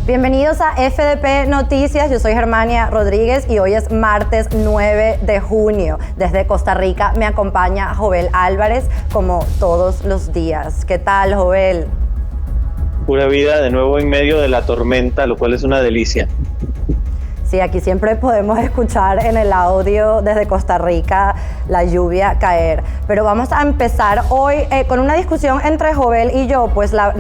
Bienvenidos a FDP Noticias, yo soy Germania Rodríguez y hoy es martes 9 de junio. Desde Costa Rica me acompaña Jovel Álvarez como todos los días. ¿Qué tal, Jovel? Pura vida, de nuevo en medio de la tormenta, lo cual es una delicia. Sí, aquí siempre podemos escuchar en el audio desde Costa Rica la lluvia caer. Pero vamos a empezar hoy con una discusión entre Jovel y yo. Pues la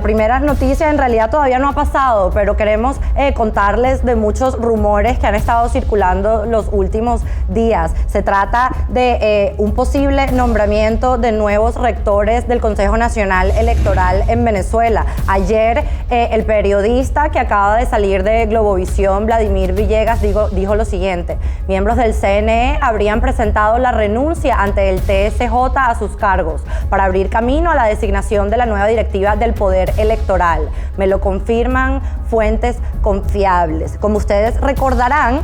primera noticia en realidad todavía no ha pasado, pero queremos contarles de muchos rumores que han estado circulando los últimos días. Se trata de un posible nombramiento de nuevos rectores del Consejo Nacional Electoral en Venezuela. Ayer el periodista que acaba de salir de Globovisión, Vladimir Villegas, dijo lo siguiente: miembros del CNE habrían presentado la renuncia ante el TSJ a sus cargos para abrir camino a la designación de la nueva directiva del Poder Electoral. Me lo confirman fuentes confiables. Como ustedes recordarán,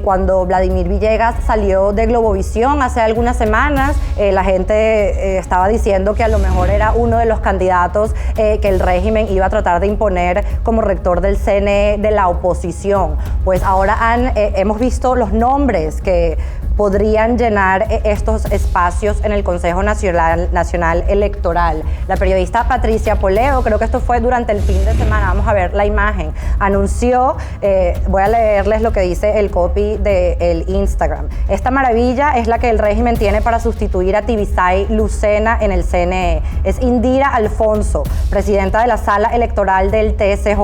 cuando Vladimir Villegas salió de Globovisión hace algunas semanas, la gente estaba diciendo que a lo mejor era uno de los candidatos que el régimen iba a tratar de imponer como rector del CNE de la oposición. Pues ahora hemos visto los nombres que podrían llenar estos espacios en el Consejo Nacional Electoral. La periodista Patricia Poleo, creo que esto fue durante el fin de semana, vamos a ver la imagen, anunció, voy a leerles lo que dice el copy del Instagram. Esta maravilla es la que el régimen tiene para sustituir a Tibisay Lucena en el CNE. Es Indira Alfonso, presidenta de la Sala Electoral del TSJ,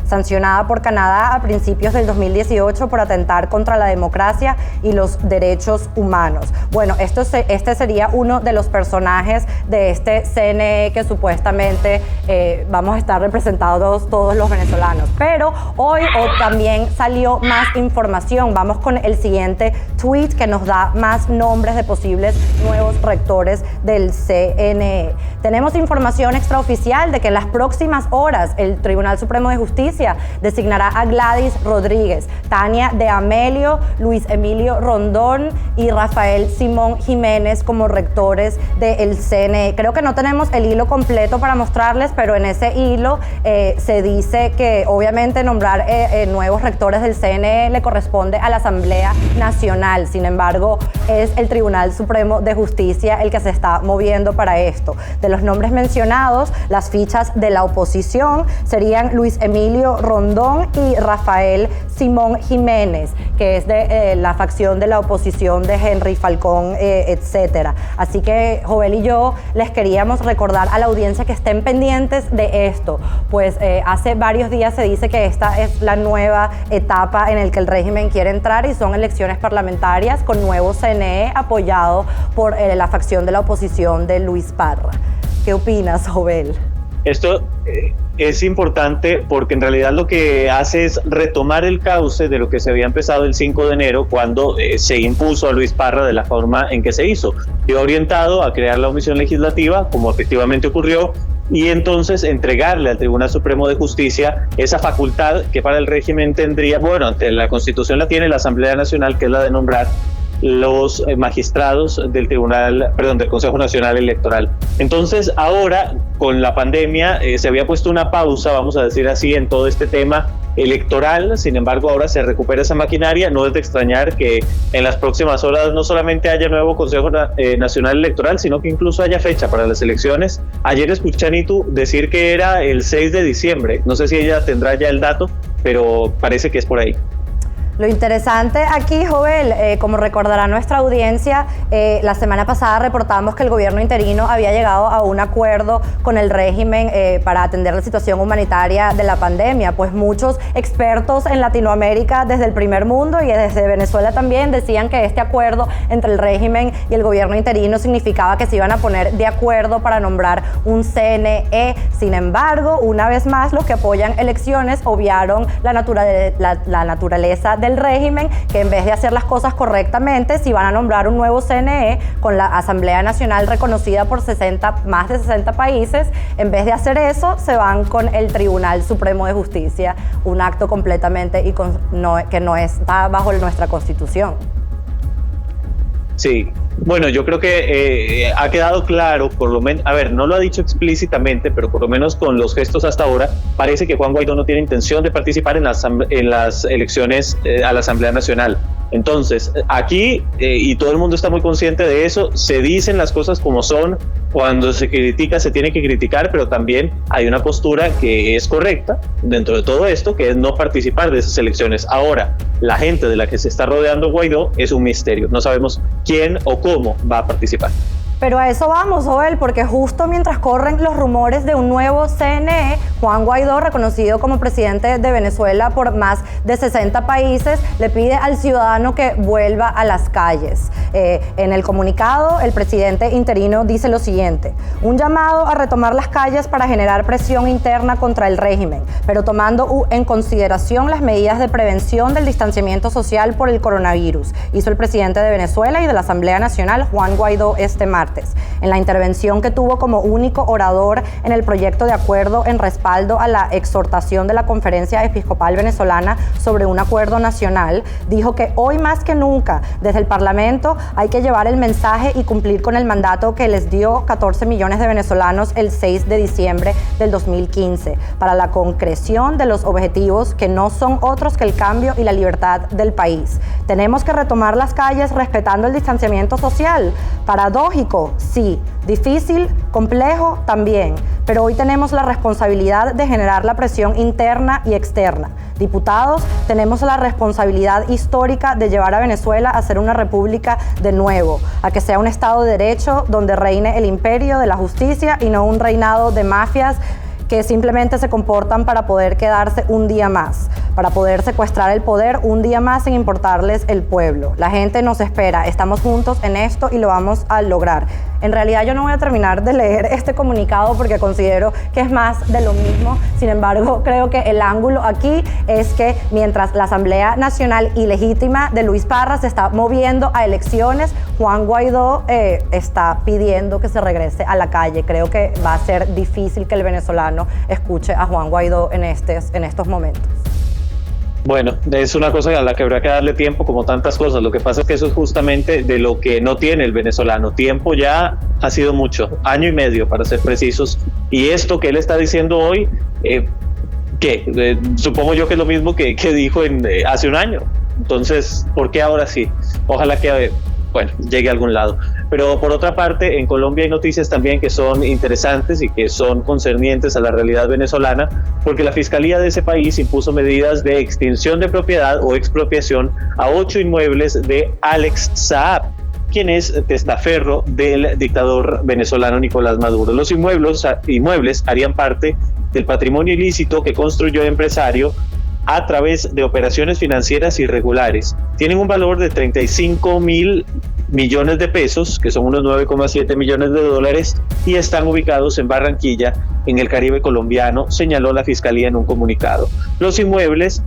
sancionada por Canadá a principios del 2018 por atentar contra la democracia y los derechos humanos. Bueno, este sería uno de los personajes de este CNE que supuestamente vamos a estar representados todos los venezolanos. Pero hoy también salió más información. Vamos con el siguiente tweet que nos da más nombres de posibles nuevos rectores del CNE. Tenemos información extraoficial de que en las próximas horas el Tribunal Supremo de Justicia designará a Gladys Rodríguez, Tania de Amelio, Luis Emilio Rondón y Rafael Simón Jiménez como rectores del CNE. Creo que no tenemos el hilo completo para mostrarles, pero en ese hilo se dice que obviamente nombrar nuevos rectores del CNE le corresponde a la Asamblea Nacional. Sin embargo, es el Tribunal Supremo de Justicia el que se está moviendo para esto. De los nombres mencionados, las fichas de la oposición serían Luis Emilio Rondón y Rafael Simón Jiménez, que es de la facción de la oposición de Henry Falcón, etcétera. Así que Jovel y yo les queríamos recordar a la audiencia que estén pendientes de esto, pues hace varios días se dice que esta es la nueva etapa en la que el régimen quiere entrar y son elecciones parlamentarias con nuevo CNE apoyado por la facción de la oposición de Luis Parra. ¿Qué opinas, Jovel? Esto es importante porque en realidad lo que hace es retomar el cauce de lo que se había empezado el 5 de enero cuando se impuso a Luis Parra de la forma en que se hizo. Iba orientado a crear la omisión legislativa, como efectivamente ocurrió, y entonces entregarle al Tribunal Supremo de Justicia esa facultad que para el régimen tendría, bueno, ante la Constitución la tiene la Asamblea Nacional, que es la de nombrar los magistrados del del Consejo Nacional Electoral. Entonces, ahora, con la pandemia, se había puesto una pausa, vamos a decir así, en todo este tema electoral. Sin embargo, ahora se recupera esa maquinaria. No es de extrañar que en las próximas horas no solamente haya nuevo Consejo Nacional Electoral, sino que incluso haya fecha para las elecciones. Ayer escuché a Nitu decir que era el 6 de diciembre. No sé si ella tendrá ya el dato, pero parece que es por ahí. Lo interesante aquí, Jovel, como recordará nuestra audiencia, la semana pasada reportamos que el gobierno interino había llegado a un acuerdo con el régimen para atender la situación humanitaria de la pandemia. Pues muchos expertos en Latinoamérica desde el primer mundo y desde Venezuela también decían que este acuerdo entre el régimen y el gobierno interino significaba que se iban a poner de acuerdo para nombrar un CNE. Sin embargo, una vez más, los que apoyan elecciones obviaron la naturaleza del el régimen que en vez de hacer las cosas correctamente, si van a nombrar un nuevo CNE con la Asamblea Nacional reconocida por más de 60 países, en vez de hacer eso, se van con el Tribunal Supremo de Justicia, un acto completamente que no está bajo nuestra Constitución. Sí, bueno, yo creo que ha quedado claro, por lo menos, a ver, no lo ha dicho explícitamente, pero por lo menos con los gestos hasta ahora, parece que Juan Guaidó no tiene intención de participar en las elecciones a la Asamblea Nacional. Entonces, aquí, y todo el mundo está muy consciente de eso, se dicen las cosas como son, cuando se critica se tiene que criticar, pero también hay una postura que es correcta dentro de todo esto, que es no participar de esas elecciones. Ahora, la gente de la que se está rodeando Guaidó es un misterio, no sabemos quién o cómo va a participar. Pero a eso vamos, Joel, porque justo mientras corren los rumores de un nuevo CNE, Juan Guaidó, reconocido como presidente de Venezuela por más de 60 países, le pide al ciudadano que vuelva a las calles. En el comunicado, el presidente interino dice lo siguiente: un llamado a retomar las calles para generar presión interna contra el régimen, pero tomando en consideración las medidas de prevención del distanciamiento social por el coronavirus, hizo el presidente de Venezuela y de la Asamblea Nacional, Juan Guaidó, este martes. En la intervención que tuvo como único orador en el proyecto de acuerdo en respaldo a la exhortación de la Conferencia Episcopal Venezolana sobre un acuerdo nacional, dijo que hoy más que nunca, desde el Parlamento, hay que llevar el mensaje y cumplir con el mandato que les dio 14 millones de venezolanos el 6 de diciembre del 2015 para la concreción de los objetivos que no son otros que el cambio y la libertad del país. Tenemos que retomar las calles respetando el distanciamiento social. Paradójico, sí. Difícil, complejo también, pero hoy tenemos la responsabilidad de generar la presión interna y externa. Diputados, tenemos la responsabilidad histórica de llevar a Venezuela a ser una república de nuevo, a que sea un Estado de Derecho donde reine el imperio de la justicia y no un reinado de mafias que simplemente se comportan para poder quedarse un día más, para poder secuestrar el poder un día más sin importarles el pueblo. La gente nos espera, estamos juntos en esto y lo vamos a lograr. En realidad yo no voy a terminar de leer este comunicado porque considero que es más de lo mismo. Sin embargo, creo que el ángulo aquí es que mientras la Asamblea Nacional ilegítima de Luis Parra se está moviendo a elecciones, Juan Guaidó está pidiendo que se regrese a la calle. Creo que va a ser difícil que el venezolano escuche a Juan Guaidó en estos momentos. Bueno, es una cosa a la que habrá que darle tiempo, como tantas cosas. Lo que pasa es que eso es justamente de lo que no tiene el venezolano. Tiempo ya ha sido mucho, 1 año y medio para ser precisos. Y esto que él está diciendo hoy, supongo yo que es lo mismo que dijo hace 1 año. Entonces, ¿por qué ahora sí? Ojalá que llegue a algún lado. Pero por otra parte, en Colombia hay noticias también que son interesantes y que son concernientes a la realidad venezolana, porque la Fiscalía de ese país impuso medidas de extinción de propiedad o expropiación a 8 inmuebles de Alex Saab, quien es testaferro del dictador venezolano Nicolás Maduro. Los inmuebles harían parte del patrimonio ilícito que construyó el empresario a través de operaciones financieras irregulares. Tienen un valor de 35.000 millones de pesos, que son unos 9,7 millones de dólares, y están ubicados en Barranquilla, en el Caribe colombiano, señaló la Fiscalía en un comunicado. Los inmuebles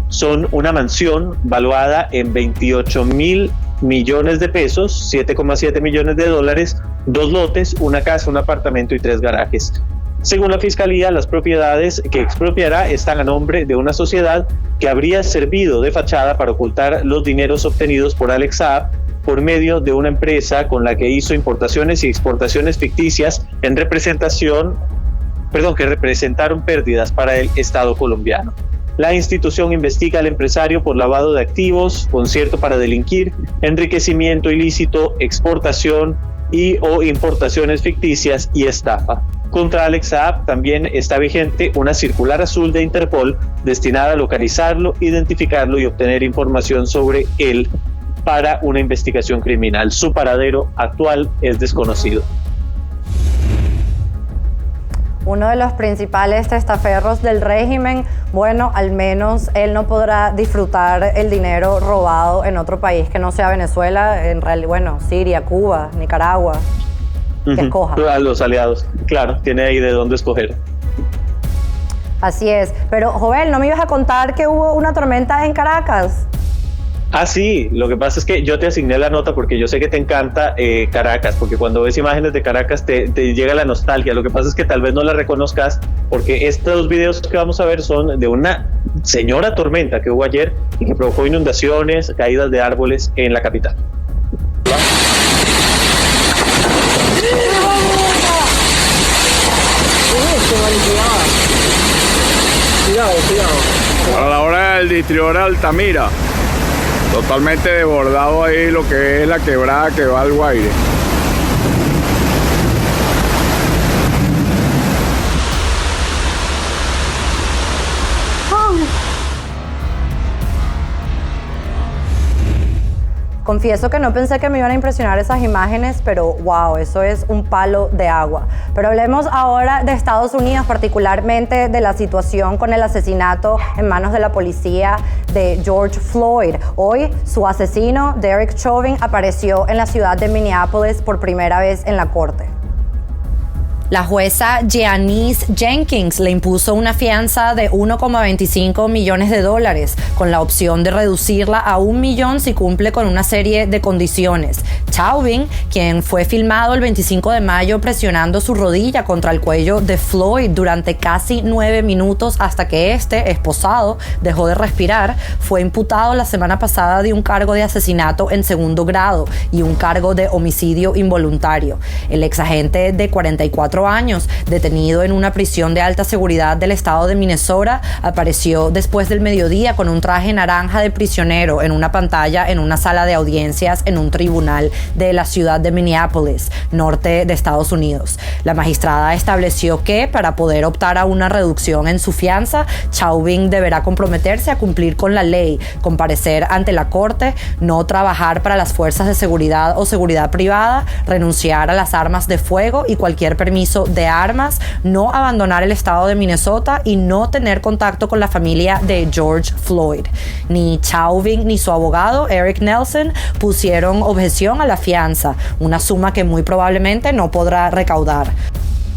son una mansión valuada en 28.000 millones de pesos, 7,7 millones de dólares, 2 lotes, una casa, un apartamento y 3 garajes. Según la Fiscalía, las propiedades que expropiará están a nombre de una sociedad que habría servido de fachada para ocultar los dineros obtenidos por Alex Saab por medio de una empresa con la que hizo importaciones y exportaciones ficticias que representaron pérdidas para el Estado colombiano. La institución investiga al empresario por lavado de activos, concierto para delinquir, enriquecimiento ilícito, exportación o importaciones ficticias y estafa. Contra Alex Saab también está vigente una circular azul de Interpol destinada a localizarlo, identificarlo y obtener información sobre él para una investigación criminal. Su paradero actual es desconocido. Uno de los principales testaferros del régimen, bueno, al menos él no podrá disfrutar el dinero robado en otro país que no sea Venezuela, en realidad, Siria, Cuba, Nicaragua, que escoja. A los aliados, claro, tiene ahí de dónde escoger. Así es, pero Joel, ¿no me ibas a contar que hubo una tormenta en Caracas? Sí, lo que pasa es que yo te asigné la nota porque yo sé que te encanta Caracas, porque cuando ves imágenes de Caracas te llega la nostalgia. Lo que pasa es que tal vez no la reconozcas porque estos videos que vamos a ver son de una señora tormenta que hubo ayer y que provocó inundaciones, caídas de árboles en la capital. Para la hora del distribuidor Altamira, totalmente desbordado ahí lo que es la quebrada que va al Guaire. Confieso que no pensé que me iban a impresionar esas imágenes, pero wow, eso es un palo de agua. Pero hablemos ahora de Estados Unidos, particularmente de la situación con el asesinato en manos de la policía de George Floyd. Hoy, su asesino, Derek Chauvin, apareció en la ciudad de Minneapolis por primera vez en la corte. La jueza Janice Jenkins le impuso una fianza de $1,25 millones, con la opción de reducirla a $1 millón si cumple con una serie de condiciones. Chauvin, quien fue filmado el 25 de mayo presionando su rodilla contra el cuello de Floyd durante casi 9 minutos hasta que este, esposado, dejó de respirar, fue imputado la semana pasada de un cargo de asesinato en segundo grado y un cargo de homicidio involuntario. El exagente de 44 años, detenido en una prisión de alta seguridad del estado de Minnesota, apareció después del mediodía con un traje naranja de prisionero en una pantalla en una sala de audiencias en un tribunal de la ciudad de Minneapolis, norte de Estados Unidos. La magistrada estableció que, para poder optar a una reducción en su fianza, Chauvin deberá comprometerse a cumplir con la ley, comparecer ante la corte, no trabajar para las fuerzas de seguridad o seguridad privada, renunciar a las armas de fuego y cualquier permiso de armas, no abandonar el estado de Minnesota y no tener contacto con la familia de George Floyd. Ni Chauvin ni su abogado, Eric Nelson, pusieron objeción a la fianza, una suma que muy probablemente no podrá recaudar.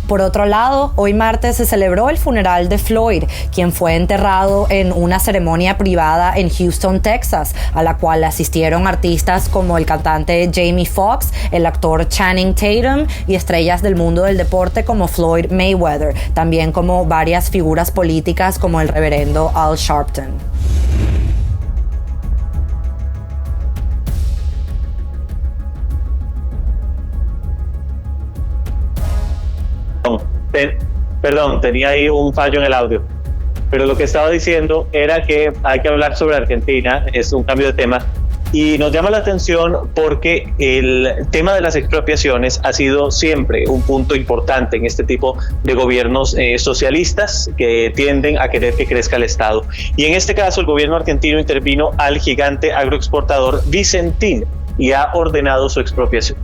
Por otro lado, hoy martes se celebró el funeral de Floyd, quien fue enterrado en una ceremonia privada en Houston, Texas, a la cual asistieron artistas como el cantante Jamie Foxx, el actor Channing Tatum y estrellas del mundo del deporte como Floyd Mayweather, también como varias figuras políticas como el reverendo Al Sharpton. Perdón, tenía ahí un fallo en el audio. Pero lo que estaba diciendo era que hay que hablar sobre Argentina, es un cambio de tema. Y nos llama la atención porque el tema de las expropiaciones ha sido siempre un punto importante en este tipo de gobiernos socialistas que tienden a querer que crezca el Estado. Y en este caso el gobierno argentino intervino al gigante agroexportador Vicentín y ha ordenado su expropiación.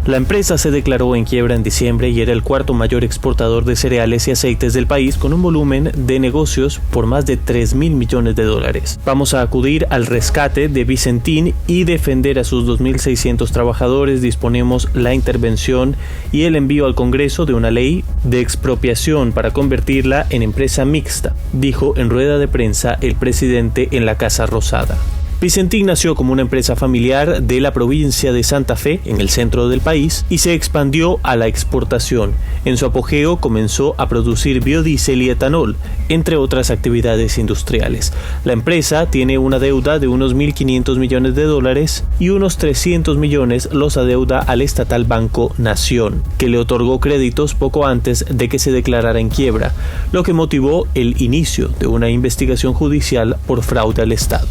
La empresa se declaró en quiebra en diciembre y era el cuarto mayor exportador de cereales y aceites del país, con un volumen de negocios por más de $3.000 millones. Vamos a acudir al rescate de Vicentín y defender a sus 2.600 trabajadores. Disponemos la intervención y el envío al Congreso de una ley de expropiación para convertirla en empresa mixta, dijo en rueda de prensa el presidente en la Casa Rosada. Vicentín nació como una empresa familiar de la provincia de Santa Fe, en el centro del país, y se expandió a la exportación. En su apogeo comenzó a producir biodiesel y etanol, entre otras actividades industriales. La empresa tiene una deuda de unos $1.500 millones y unos 300 millones los adeuda al estatal Banco Nación, que le otorgó créditos poco antes de que se declarara en quiebra, lo que motivó el inicio de una investigación judicial por fraude al Estado.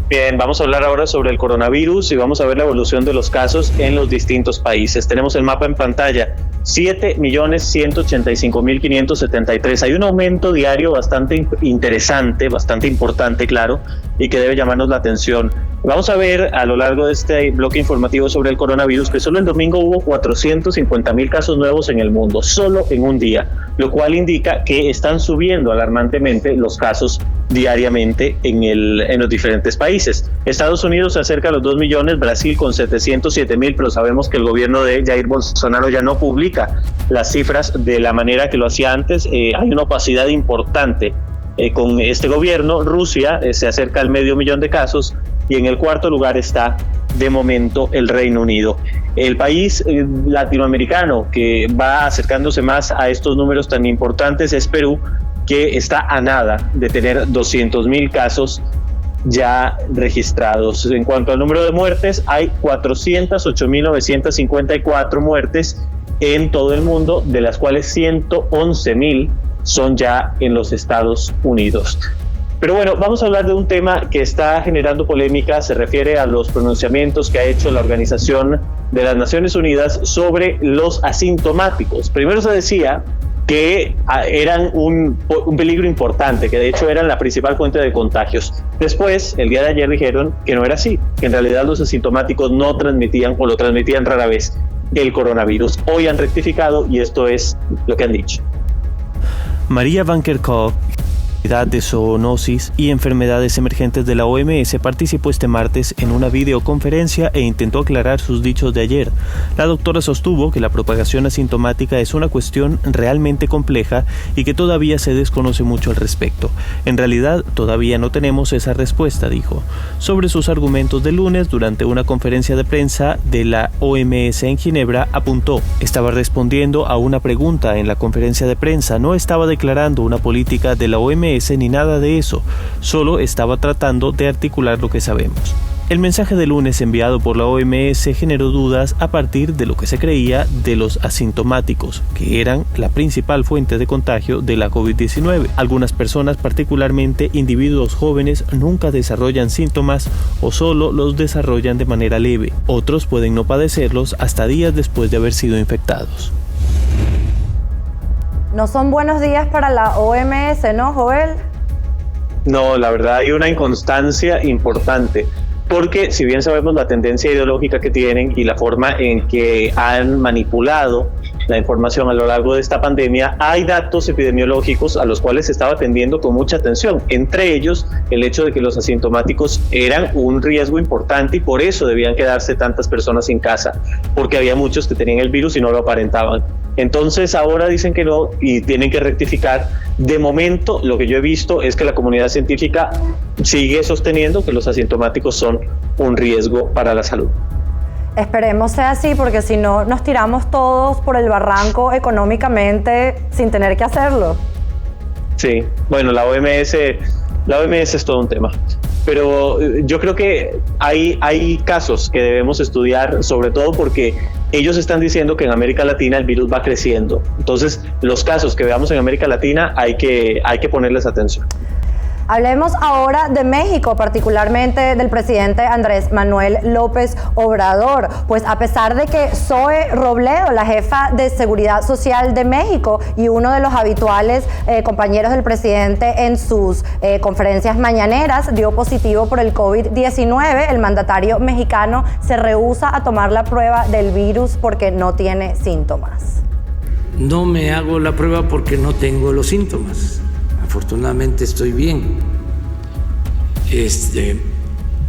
Bien, vamos a hablar ahora sobre el coronavirus y vamos a ver la evolución de los casos en los distintos países. Tenemos el mapa en pantalla, 7.185.573. Hay un aumento diario bastante interesante, bastante importante, claro, y que debe llamarnos la atención. Vamos a ver a lo largo de este bloque informativo sobre el coronavirus que solo el domingo hubo 450.000 casos nuevos en el mundo, solo en un día, lo cual indica que están subiendo alarmantemente los casos diariamente en los diferentes países. Estados Unidos se acerca a los 2 millones, Brasil con 707,000, pero sabemos que el gobierno de Jair Bolsonaro ya no publica las cifras de la manera que lo hacía antes. Hay una opacidad importante con este gobierno. Rusia se acerca al 500,000 de casos y en el cuarto lugar está de momento el Reino Unido. El país latinoamericano que va acercándose más a estos números tan importantes es Perú, que está a nada de tener 200,000 casos ya registrados. En cuanto al número de muertes, hay 408,954 muertes en todo el mundo, de las cuales 111,000 son ya en los Estados Unidos. Pero bueno, vamos a hablar de un tema que está generando polémica. Se refiere a los pronunciamientos que ha hecho la Organización de las Naciones Unidas sobre los asintomáticos. Primero se decía que eran un peligro importante, que de hecho eran la principal fuente de contagios. Después, el día de ayer dijeron que no era así, que en realidad los asintomáticos no transmitían o lo transmitían rara vez el coronavirus. Hoy han rectificado y esto es lo que han dicho. María Van Kerkhove, de zoonosis y enfermedades emergentes de la OMS, participó este martes en una videoconferencia e intentó aclarar sus dichos de ayer. La doctora sostuvo que la propagación asintomática es una cuestión realmente compleja y que todavía se desconoce mucho al respecto. En realidad, todavía no tenemos esa respuesta, dijo. Sobre sus argumentos del lunes, durante una conferencia de prensa de la OMS en Ginebra, apuntó: estaba respondiendo a una pregunta en la conferencia de prensa, no estaba declarando una política de la OMS ni nada de eso, solo estaba tratando de articular lo que sabemos. El mensaje de lunes enviado por la OMS generó dudas a partir de lo que se creía de los asintomáticos, que eran la principal fuente de contagio de la COVID-19. Algunas personas, particularmente individuos jóvenes, nunca desarrollan síntomas o solo los desarrollan de manera leve. Otros pueden no padecerlos hasta días después de haber sido infectados. No son buenos días para la OMS, ¿no, Joel? No, la verdad hay una inconstancia importante, porque si bien sabemos la tendencia ideológica que tienen y la forma en que han manipulado la información a lo largo de esta pandemia, hay datos epidemiológicos a los cuales se estaba atendiendo con mucha atención, entre ellos el hecho de que los asintomáticos eran un riesgo importante y por eso debían quedarse tantas personas en casa, porque había muchos que tenían el virus y no lo aparentaban. Entonces ahora dicen que no y tienen que rectificar. De momento lo que yo he visto es que la comunidad científica sigue sosteniendo que los asintomáticos son un riesgo para la salud. Esperemos sea así, porque si no nos tiramos todos por el barranco económicamente sin tener que hacerlo. Sí, bueno, la OMS es todo un tema. Pero yo creo que hay casos que debemos estudiar, sobre todo porque ellos están diciendo que en América Latina el virus va creciendo. Entonces, los casos que veamos en América Latina hay que ponerles atención. Hablemos ahora de México, particularmente del presidente Andrés Manuel López Obrador. Pues a pesar de que Zoe Robledo, la jefa de Seguridad Social de México y uno de los habituales compañeros del presidente en sus conferencias mañaneras, dio positivo por el COVID-19, el mandatario mexicano se rehúsa a tomar la prueba del virus porque no tiene síntomas. No me hago la prueba porque no tengo los síntomas. Afortunadamente estoy bien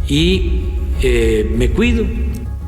y me cuido.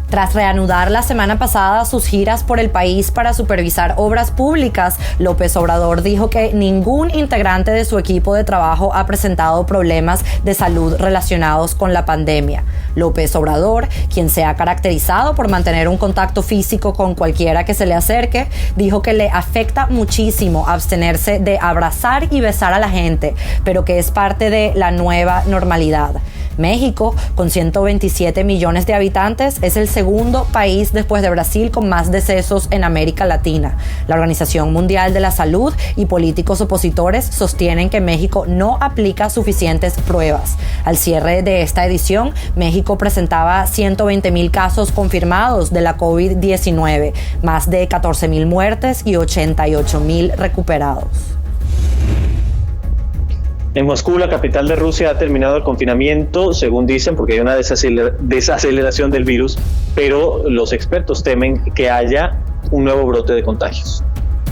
Tras reanudar la semana pasada sus giras por el país para supervisar obras públicas, López Obrador dijo que ningún integrante de su equipo de trabajo ha presentado problemas de salud relacionados con la pandemia. López Obrador, quien se ha caracterizado por mantener un contacto físico con cualquiera que se le acerque, dijo que le afecta muchísimo abstenerse de abrazar y besar a la gente, pero que es parte de la nueva normalidad. México, con 127 millones de habitantes, es el segundo país después de Brasil con más decesos en América Latina. La Organización Mundial de la Salud y políticos opositores sostienen que México no aplica suficientes pruebas. Al cierre de esta edición, México presentaba 120,000 casos confirmados de la COVID-19, más de 14,000 muertes y 88,000 recuperados. En Moscú, la capital de Rusia, ha terminado el confinamiento, según dicen, porque hay una desaceleración del virus, pero los expertos temen que haya un nuevo brote de contagios.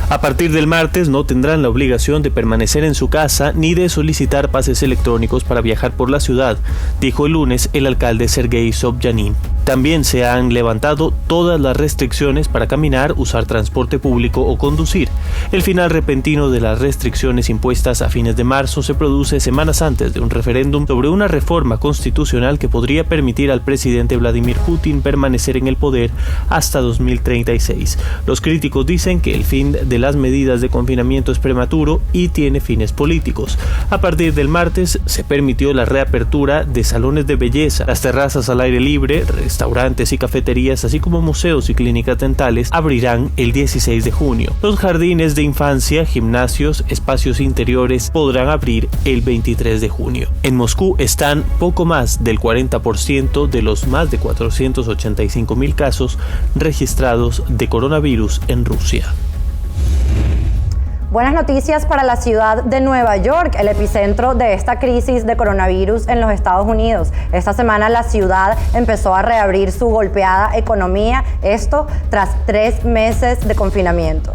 A partir del martes no tendrán la obligación de permanecer en su casa ni de solicitar pases electrónicos para viajar por la ciudad, dijo el lunes el alcalde Sergei Sobyanin. También se han levantado todas las restricciones para caminar, usar transporte público o conducir. El final repentino de las restricciones impuestas a fines de marzo se produce semanas antes de un referéndum sobre una reforma constitucional que podría permitir al presidente Vladimir Putin permanecer en el poder hasta 2036. Los críticos dicen que el fin de las medidas de confinamiento es prematuro y tiene fines políticos. A partir del martes se permitió la reapertura de salones de belleza, las terrazas al aire libre, restaurantes y cafeterías, así como museos y clínicas dentales abrirán el 16 de junio. Los jardines de infancia, gimnasios, espacios interiores podrán abrir el 23 de junio. En Moscú están poco más del 40% de los más de 485,000 casos registrados de coronavirus en Rusia. Buenas noticias para la ciudad de Nueva York, el epicentro de esta crisis de coronavirus en los Estados Unidos. Esta semana la ciudad empezó a reabrir su golpeada economía, esto tras 3 meses de confinamiento.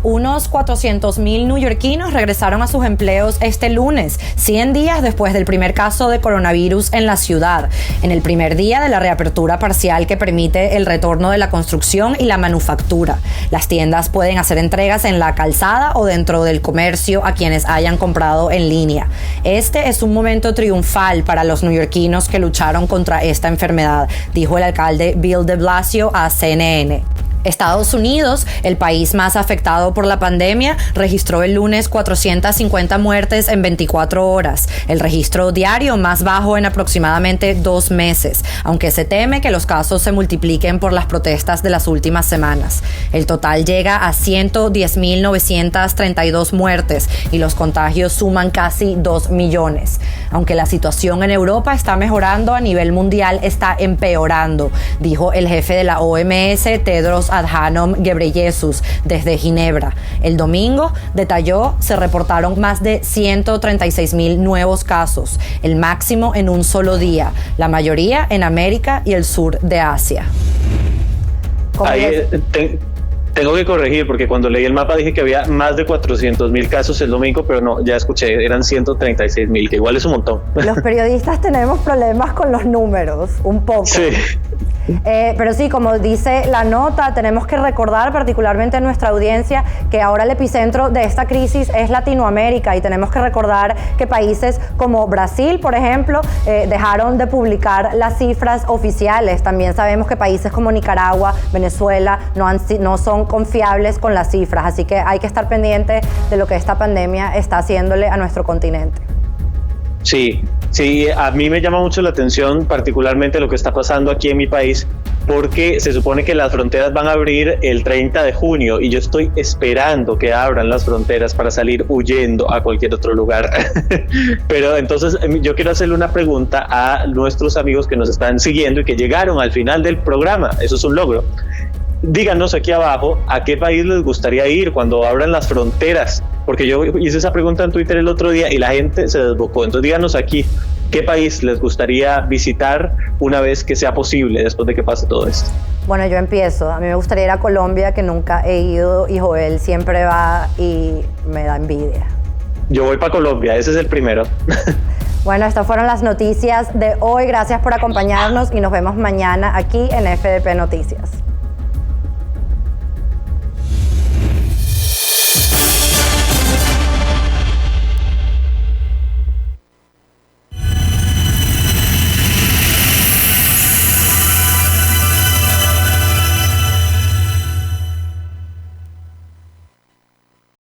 Unos 400,000 neoyorquinos regresaron a sus empleos este lunes, 100 días después del primer caso de coronavirus en la ciudad, en el primer día de la reapertura parcial que permite el retorno de la construcción y la manufactura. Las tiendas pueden hacer entregas en la calzada o dentro del comercio a quienes hayan comprado en línea. Este es un momento triunfal para los neoyorquinos que lucharon contra esta enfermedad, dijo el alcalde Bill de Blasio a CNN. Estados Unidos, el país más afectado por la pandemia, registró el lunes 450 muertes en 24 horas, el registro diario más bajo en aproximadamente 2 meses, aunque se teme que los casos se multipliquen por las protestas de las últimas semanas. El total llega a 110,932 muertes y los contagios suman casi 2 millones. Aunque la situación en Europa está mejorando, a nivel mundial está empeorando, dijo el jefe de la OMS, Tedros Adhanom Ghebreyesus, desde Ginebra. El domingo, detalló, se reportaron más de 136,000 nuevos casos, el máximo en un solo día, la mayoría en América y el sur de Asia. Tengo que corregir, porque cuando leí el mapa dije que había más de 400,000 casos el domingo, pero no, ya escuché, eran 136,000, que igual es un montón. Los periodistas tenemos problemas con los números, un poco. Sí. Pero sí, como dice la nota, tenemos que recordar particularmente a nuestra audiencia que ahora el epicentro de esta crisis es Latinoamérica, y tenemos que recordar que países como Brasil, por ejemplo, dejaron de publicar las cifras oficiales. También sabemos que países como Nicaragua, Venezuela no son confiables con las cifras, así que hay que estar pendiente de lo que esta pandemia está haciéndole a nuestro continente. Sí, a mí me llama mucho la atención particularmente lo que está pasando aquí en mi país, porque se supone que las fronteras van a abrir el 30 de junio y yo estoy esperando que abran las fronteras para salir huyendo a cualquier otro lugar. Pero entonces yo quiero hacerle una pregunta a nuestros amigos que nos están siguiendo y que llegaron al final del programa. Eso es un logro. Díganos aquí abajo a qué país les gustaría ir cuando abran las fronteras, porque yo hice esa pregunta en Twitter el otro día y la gente se desbocó. Entonces díganos aquí qué país les gustaría visitar una vez que sea posible, después de que pase todo esto. Bueno, yo empiezo. A mí me gustaría ir a Colombia, que nunca he ido, y Joel siempre va y me da envidia. Yo voy para Colombia, ese es el primero. Bueno, estas fueron las noticias de hoy. Gracias por acompañarnos y nos vemos mañana aquí en FDP Noticias.